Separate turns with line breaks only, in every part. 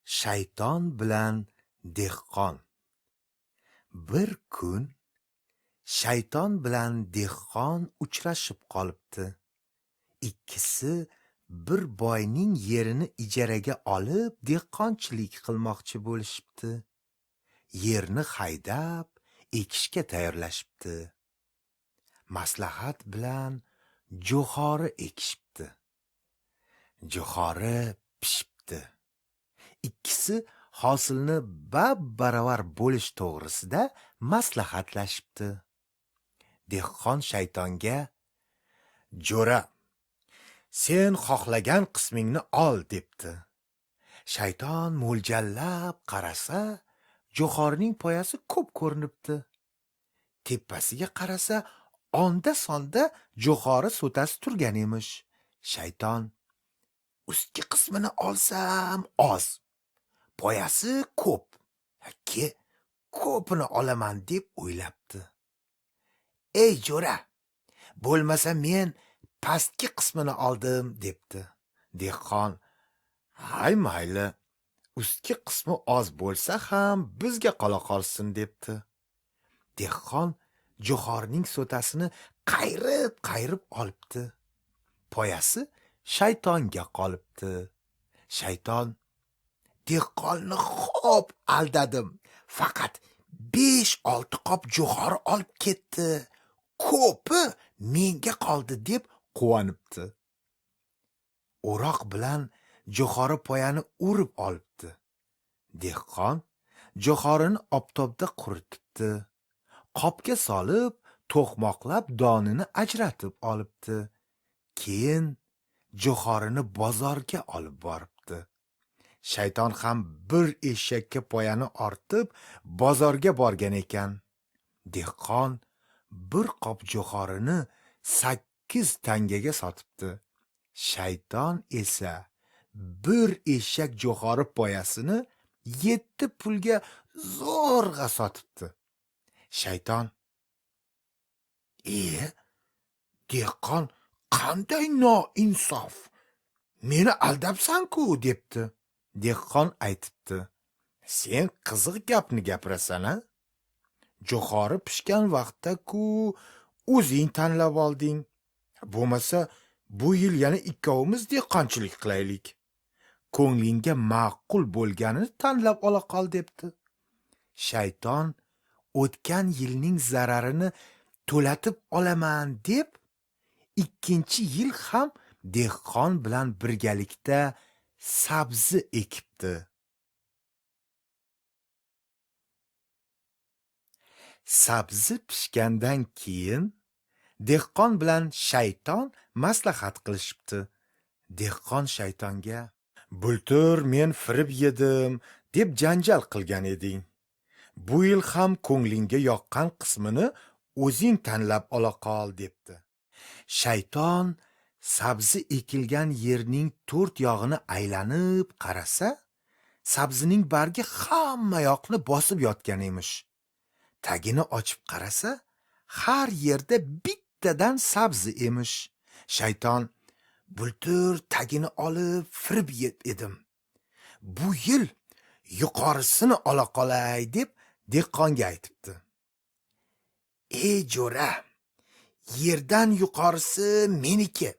Shayton bilan dehqon. Bir kun shayton bilan dehqon uchrashib qolibdi. Ikkisi bir boyning yerini ijaraga olib dehqonchilik qilmoqchi bo'lishibdi. Yerni haydab ekishga tayyorlashibdi. Maslahat bilan jo'xori ekishibdi. Jo'xori pishibdi. Ikkisi hosilni bab-baravar bo'lish to'g'risida maslahatlashibdi. Dehqon shaytonga: "Jo'ra, sen xohlagan qismingni ol", debdi. Shayton mo'ljallab qarasa, jo'xorining poyasi ko'p ko'rinibdi. Tepasiga qarasa, onda-sonda jo'xori so'tasi turgan emish. Shayton: "Ustki qismini olsam oz, poyasi ko'p. Ko'pini olaman", deb o'ylabdi. "Ey jo'ra, bo'lmasa men pastki qismini oldim", debdi. Dehqon: "Hay mayli, ustki qismi oz bo'lsa ham bizga qola qolsin", debdi. Dehqon jo'xorining so'tasini qayrib olibdi. Poyasi shaytonga qolibdi. Shayton: "Dehqonni xo'p aldadim. Faqat 5-6 qop jo'xori olib ketdi. Ko'pi menga qoldi", deb quvonibdi. O'roq bilan jo'xori poyani urib olibdi. Dehqon jo'xorini oftobda quritibdi. Qopga solib, to'qmoqlab donini ajratib olibdi. Keyin jo'xorini bozorga olib boribdi. Shayton ham bir eshakka poyani ortib bozorga borgan ekan. Dehqon bir qop jo'xorini 8 tangaga sotibdi. Shayton esa bir eshak jo'xori poyasini 7 pulga zo'rg'a sotibdi. Shayton: "Dehqon qanday noinsof! Meni aldabsan-ku", debdi. Dehqon aytibdi: "Sen qiziq gapni gapirasan-a? Jo'xori pishgan vaqtda-ku o'zing tanlab olding. Bo'lmasa, bu yil yana ikkovimiz dehqonchilik qilaylik. Ko'nglingga ma'qul bo'lganini tanlab ola qol", debdi. Shayton o'tgan yilning zararini to'latib olaman deb, ikkinchi yil ham dehqon bilan birgalikda sabzi ekibdi. Sabzi pishgandan keyin dehqon bilan shayton maslahat qilishibdi. Dehqon shaytonga: "Bultur men firib yedim deb janjal qilgan eding. Bu yil ham ko'nglingga yoqqan qismini o'zing tanlab ola qol", debdi. Shayton sabzi ekilgan yerning 4 yog'ini aylanib qarasa, sabzining bargi hamma yoqni bosib yotgan emish. Tagini ochib qarasa, har yerda bittadan sabzi emish. Shayton: "Bultur tagini olib firib edim. Bu yil yuqorisini ola qolay", deb dehqonga aytibdi. "Ey jo'ra, yerdan yuqorisi meniki,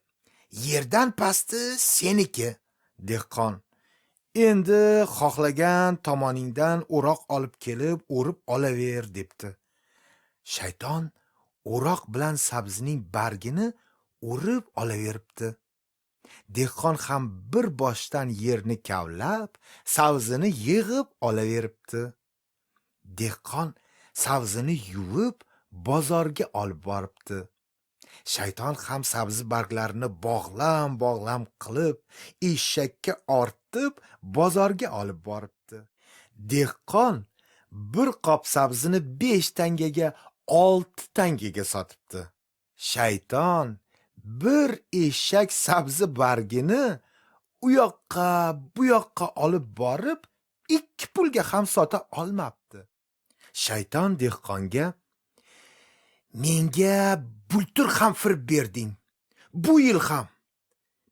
yerdan pasti seniki". Dehqon: "Endi xohlagan tomoningdan o'roq olib kelib, o'rib olaver", debdi. Shayton o'roq bilan sabzining bargini o'rib olaveribdi. Dehqon ham bir boshdan yerni kavlab, sabzini yig'ib olaveribdi. Dehqon sabzini yuvib bozorga olib boribdi. Shayton ham sabzi barglarini bog'lam qilib, eshakka ortib bozorga olib boribdi. Dehqon bir qop sabzini 5 tangaga 6 tangaga sotibdi. Shayton bir eshak sabzi bargini u yoqqa bu yoqqa olib borib 2 pulga ham sota olmabdi. Shayton dehqonga: "Menga bultur ham firib berding. Bu yil ham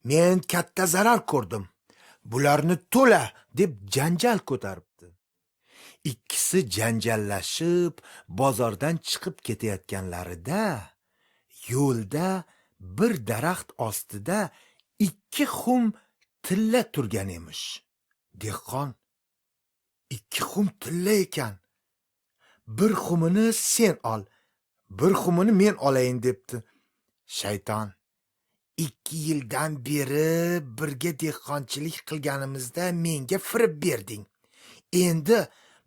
men katta zarar ko'rdim. bularni to'la deb janjal ko'taribdi. Ikkisi janjallashib bozordan chiqib ketayotganlarida yo'lda bir daraxt ostida 2 xum tilla turgan emish. Dehqon 2 xum tilla ekan. Bir xumini sen ol, bir xumini men olayin debdi. Shayton 2 yildan beri birga dehqonchilik qilganimizda menga firib berding. Endi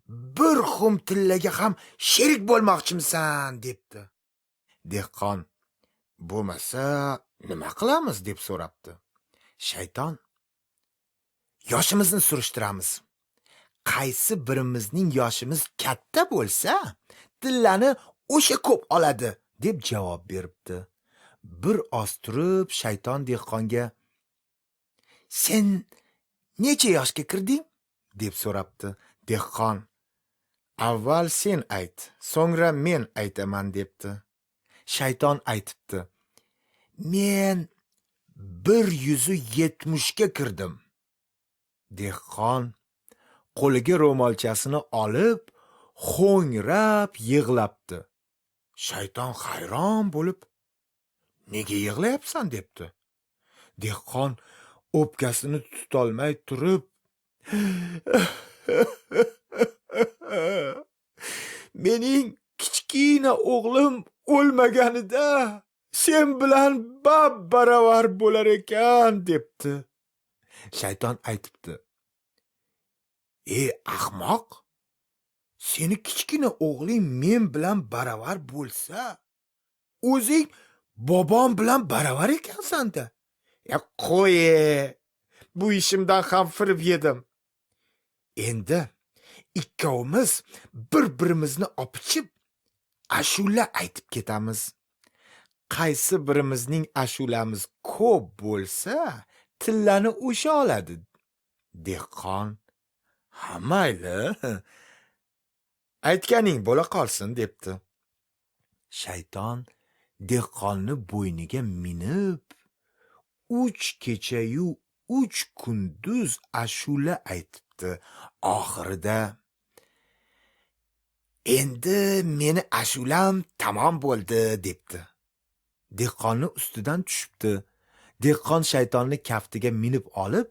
bir xum tillaga ham sherik bo'lmoqchimisan debdi. Dehqon bo'lmasa nima qilamiz deb so'rabdi. Shayton yoshimizni surishtiramiz. Qaysi birimizning yoshimiz katta bo'lsa, tillani o'sha ko'p oladi deb javob beribdi. Bir oz turib shayton dehqonga sen necha yoshga kirding deb so'rabdi. Dehqon avval sen ayt, so'ngra men aytaman debdi. Shayton aytibdi. Men 170 ga kirdim. Dehqon qo'liga ro'molchasini olib, ho'ngrab yig'labdi. Shayton hayron bo'lib, nega yig'layapsan debdi. Dehqon o'pkasini tutolmay turib, mening kichkina o'g'lim o'lmaganida sen bilan bab-baravar bo'lar ekan debdi. Shayton aytibdi. Ey ahmoq, seni kichkina o'g'ling men bilan baravar bo'lsa, o'zing bobom bilan baravar ekansan-da. Qo'y, bu ishimdan ham firib yedim. Endi ikkovimiz bir-birimizni opichib ashula aytib ketamiz. Qaysi birimizning ashulamiz ko'p bo'lsa, tillani o'sha oladi. Dehqon mayli, aytganing bo'la qolsin debdi. Shayton dehqonni bo'yniga minib 3 kecha-yu 3 kunduz ashula aytibdi. Oxirida endi meni ashulam tamom bo'ldi debdi. Dehqonni ustidan tushibdi. Dehqon shaytonni kaftiga minib olib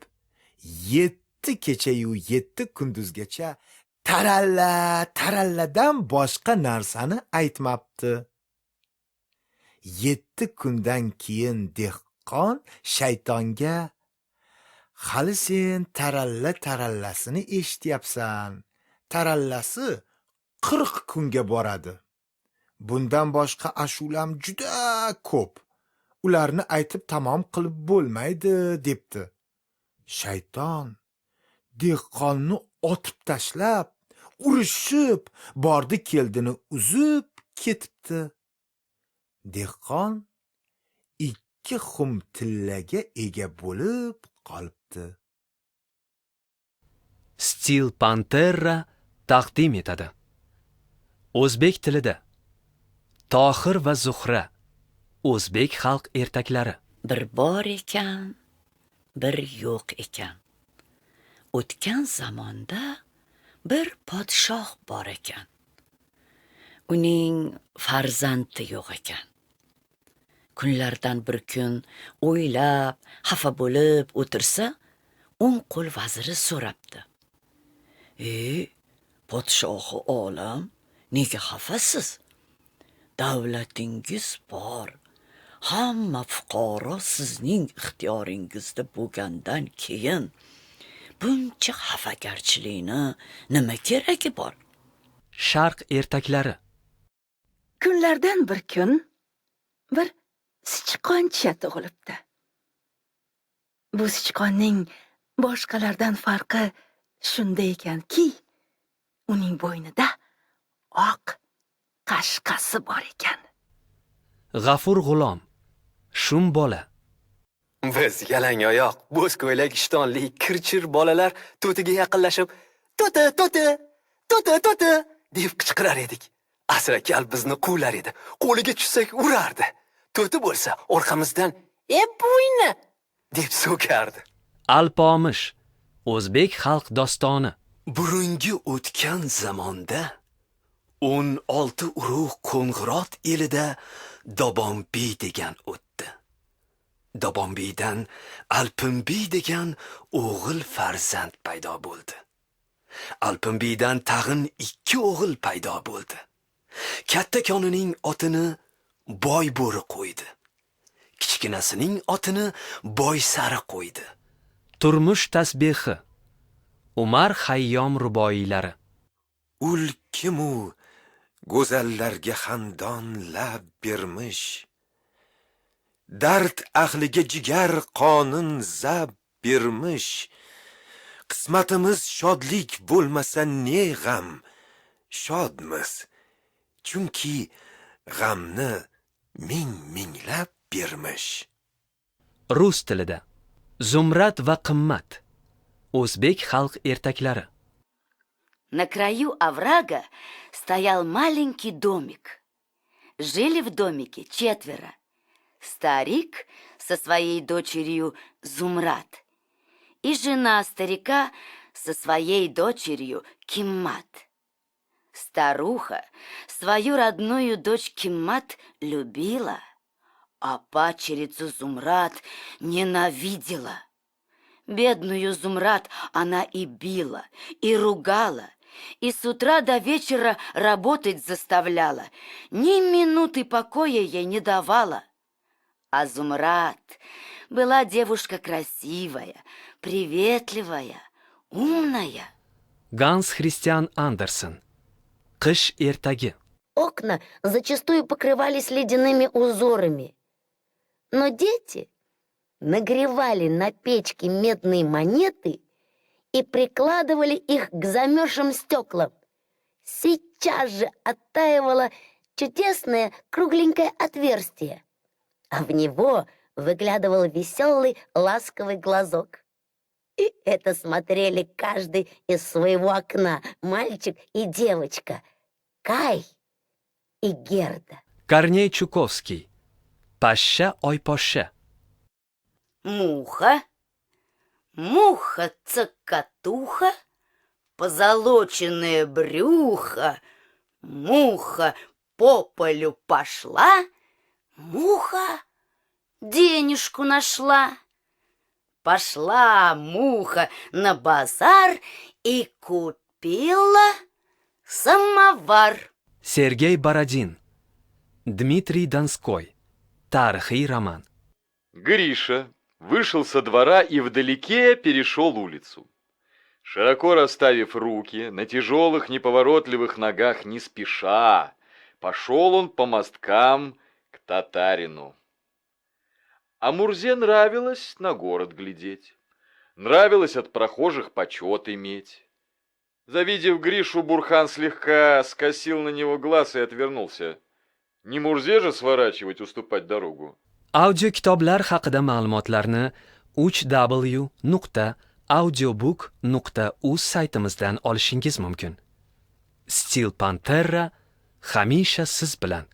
7 kecha-yu 7 kunduzgacha taralladan boshqa narsani aytmabdi. 7 kundan keyin dehqon shaytonga hali sen tarallasini eshityapsan. Tarallasi 40 kunga boradi. Bundan boshqa ashulam juda ko'p. Ularni aytib tamom qilib bo'lmaydi debdi. Shayton dehqonni otib tashlab, urishib, bordi keldini uzib ketibdi. Dehqon 2 xum tillaga ega bo'lib qolibdi.
Steel Pantera taqdim etadi. O'zbek tilida Tohir va Zuhra, o'zbek xalq ertaklari.
Bir bor ekan, bir yo'q ekan. O'tgan zamonda bir podshoh bor ekan. Uning farzandi yo'q ekan. Kunlardan bir kun o'ylab, xafa bo'lib o'tirsa, o'ng qo'l vaziri so'rabdi. Podshohi olam, nega xafasiz? Davlatingiz bor. Hamma fuqaro sizning ixtiyoringizda bo'lgandan keyin buncha xafagarchilikni nima keragi bor?
Sharq ertaklari.
Kunlardan bir kun bir sichqoncha tug'ilibdi. Bu sichqonning boshqalardan farqi shunda ekanki, uning bo'ynida oq qashqasi bor ekan.
G'afur G'ulom, Shum bola.
Biz yalang oyoq, bo'z ko'ylak ishtonli kirchir bolalar to'tiga yaqinlashib, "To'ti, to'ti, to'ti, to'ti" deb qichqirar edik. Asrakal bizni quvlar edi. Qo'liga tushsak urardi. To'ti bo'lsa, orqamizdan "E bo'yni" deb so'kardi.
Alpomish, O'zbek xalq dostoni.
Burungi o'tgan zamonda 16 urug' Qo'ng'irot elida Dobonbey degan o'tdi. Dobonbeydan Alpinbey degan o'g'il farzand paydo bo'ldi. Alpinbeydan tag'in 2 o'g'il paydo bo'ldi. Katta konining otini Boy bo'ri qo'ydi. Kichkinasining otini Boy sari qo'ydi.
Turmush tasbehi. Umar Xayyom ruboiylari.
Ul kimu go'zallarga xandon lab bermish, dard ahliga jigar qonun zab bermish. Qismatimiz shodlik bo'lmasa ne g'am, shodmiz chunki g'amni minglab bermish.
Rus tilida. Zumrad va qimmat. O'zbek xalq ertaklari.
На краю оврага стоял маленький домик. Жили в домике 4. Старик со своей дочерью Зумрад и жена старика со своей дочерью Киммат. Старуха свою родную дочь Киммат любила, а падчерицу Зумрад ненавидела. Бедную Зумрад она и била, и ругала, и с утра до вечера работать заставляла, ни минуты покоя ей не давала. А Зумрад была девушка красивая, приветливая, умная.
Ганс Христиан Андерсен. Qish ertagi.
Окна зачастую покрывались ледяными узорами. Но дети нагревали на печке медные монеты и прикладывали их к замерзшим стеклам. Сейчас же оттаивало чудесное кругленькое отверстие, а в него выглядывал веселый ласковый глазок. И это смотрели каждый из своего окна, мальчик и девочка, Кай и Герда.
Корней Чуковский. Пашша ой пашша.
Муха, муха-цокотуха, позолоченное брюхо, муха по полю пошла, муха денежку нашла. Пошла муха на базар и купила самовар.
Sergey Borodin. Dmitriy Donskoy. Tarixiy roman.
Гриша вышел со двора и вдалеке перешел улицу. Широко расставив руки, на тяжелых неповоротливых ногах не спеша, пошел он по мосткам к татарину. А Мурзе нравилось на город глядеть, нравилось от прохожих почет иметь. Завидев Гришу, Бурхан слегка скосил на него глаз и отвернулся. Не Мурзе же сворачивать, уступать дорогу.
Audio kitoblar haqida ma'lumotlarni www.audiobook.uz saytimizdan olishingiz mumkin. Steel Pantera hamisha siz bilan.